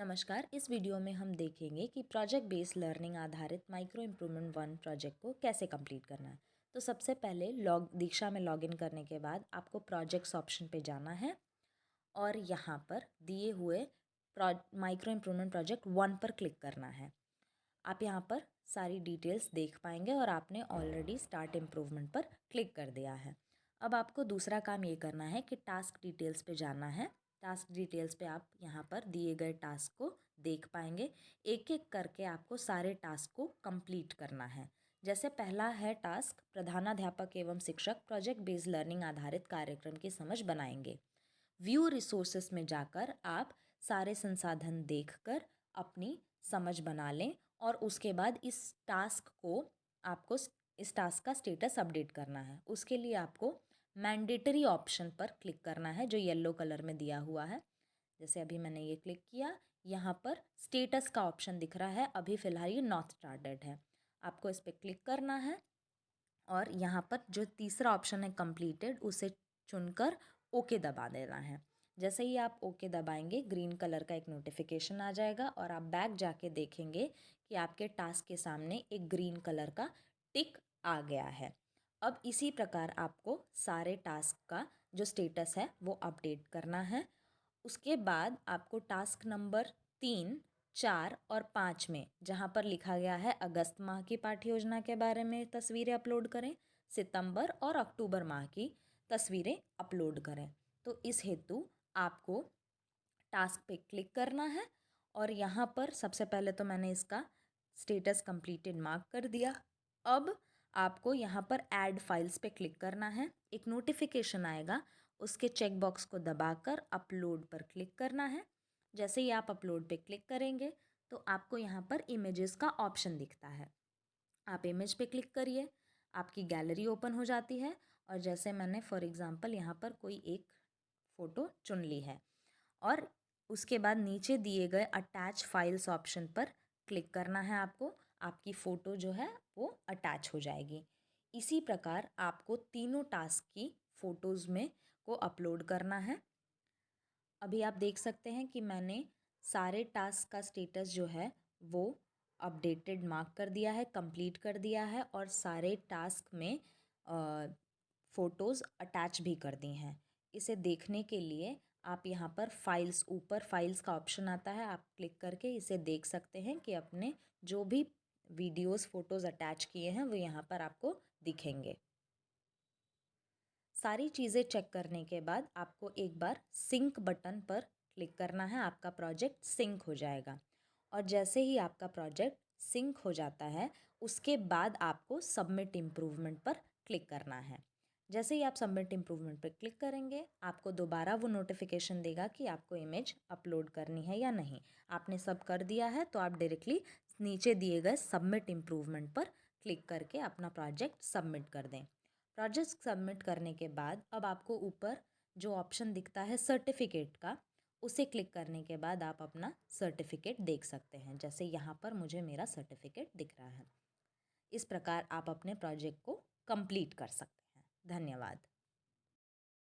नमस्कार। इस वीडियो में हम देखेंगे कि प्रोजेक्ट बेस्ड लर्निंग आधारित माइक्रो इम्प्रूवमेंट 1 प्रोजेक्ट को कैसे कंप्लीट करना है। तो सबसे पहले दीक्षा में लॉगिन करने के बाद आपको प्रोजेक्ट्स ऑप्शन पे जाना है और यहाँ पर दिए हुए माइक्रो इम्प्रूवमेंट प्रोजेक्ट 1 पर क्लिक करना है। आप यहाँ पर सारी डिटेल्स देख पाएंगे और आपने ऑलरेडी स्टार्ट इम्प्रूवमेंट पर क्लिक कर दिया है। अब आपको दूसरा काम ये करना है कि टास्क डिटेल्स पे जाना है। टास्क डिटेल्स पे आप यहाँ पर दिए गए टास्क को देख पाएंगे। एक एक करके आपको सारे टास्क को कंप्लीट करना है। जैसे पहला है टास्क, प्रधानाध्यापक एवं शिक्षक प्रोजेक्ट बेस्ड लर्निंग आधारित कार्यक्रम की समझ बनाएंगे। व्यू रिसोर्सेस में जाकर आप सारे संसाधन देखकर अपनी समझ बना लें और उसके बाद इस टास्क का स्टेटस अपडेट करना है। उसके लिए आपको मैंडेटरी ऑप्शन पर क्लिक करना है जो येलो कलर में दिया हुआ है। जैसे अभी मैंने ये क्लिक किया, यहाँ पर स्टेटस का ऑप्शन दिख रहा है। अभी फ़िलहाल ये नॉट स्टार्टेड है। आपको इस पर क्लिक करना है और यहाँ पर जो तीसरा ऑप्शन है कंप्लीटेड, उसे चुनकर ओके दबा देना है। जैसे ही आप ओके दबाएंगे ग्रीन कलर का एक नोटिफिकेशन आ जाएगा और आप बैक जाके देखेंगे कि आपके टास्क के सामने एक ग्रीन कलर का टिक आ गया है। अब इसी प्रकार आपको सारे टास्क का जो स्टेटस है वो अपडेट करना है। उसके बाद आपको टास्क नंबर 3, 4 और 5 में जहाँ पर लिखा गया है अगस्त माह की पाठ्य योजना के बारे में तस्वीरें अपलोड करें, सितंबर और अक्टूबर माह की तस्वीरें अपलोड करें। तो इस हेतु आपको टास्क पे क्लिक करना है और यहाँ पर सबसे पहले तो मैंने इसका स्टेटस कंप्लीटेड मार्क कर दिया। अब आपको यहाँ पर ऐड फाइल्स पे क्लिक करना है। एक नोटिफिकेशन आएगा, उसके चेक बॉक्स को दबाकर अपलोड पर क्लिक करना है। जैसे ही आप अपलोड पे क्लिक करेंगे तो आपको यहाँ पर इमेजेस का ऑप्शन दिखता है। आप इमेज पे क्लिक करिए, आपकी गैलरी ओपन हो जाती है और जैसे मैंने फॉर एग्ज़ाम्पल यहाँ पर कोई एक फ़ोटो चुन ली है और उसके बाद नीचे दिए गए अटैच फाइल्स ऑप्शन पर क्लिक करना है आपको। आपकी फ़ोटो जो है वो अटैच हो जाएगी। इसी प्रकार आपको तीनों टास्क की फ़ोटोज़ में को अपलोड करना है। अभी आप देख सकते हैं कि मैंने सारे टास्क का स्टेटस जो है वो अपडेटेड मार्क कर दिया है, कंप्लीट कर दिया है और सारे टास्क में फ़ोटोज़ अटैच भी कर दी हैं। इसे देखने के लिए आप यहाँ पर फाइल्स, ऊपर फाइल्स का ऑप्शन आता है, आप क्लिक करके इसे देख सकते हैं कि अपने जो भी वीडियोस फ़ोटोज़ अटैच किए हैं वो यहाँ पर आपको दिखेंगे। सारी चीज़ें चेक करने के बाद आपको एक बार सिंक बटन पर क्लिक करना है। आपका प्रोजेक्ट सिंक हो जाएगा और जैसे ही आपका प्रोजेक्ट सिंक हो जाता है उसके बाद आपको सबमिट इम्प्रूवमेंट पर क्लिक करना है। जैसे ही आप सबमिट इम्प्रूवमेंट पर क्लिक करेंगे आपको दोबारा वो नोटिफिकेशन देगा कि आपको इमेज अपलोड करनी है या नहीं। आपने सब कर दिया है तो आप डायरेक्टली नीचे दिए गए सबमिट इम्प्रूवमेंट पर क्लिक करके अपना प्रोजेक्ट सबमिट कर दें। प्रोजेक्ट सबमिट करने के बाद अब आपको ऊपर जो ऑप्शन दिखता है सर्टिफिकेट का, उसे क्लिक करने के बाद आप अपना सर्टिफिकेट देख सकते हैं। जैसे यहाँ पर मुझे मेरा सर्टिफिकेट दिख रहा है। इस प्रकार आप अपने प्रोजेक्ट को कंप्लीट कर सकते हैं। धन्यवाद।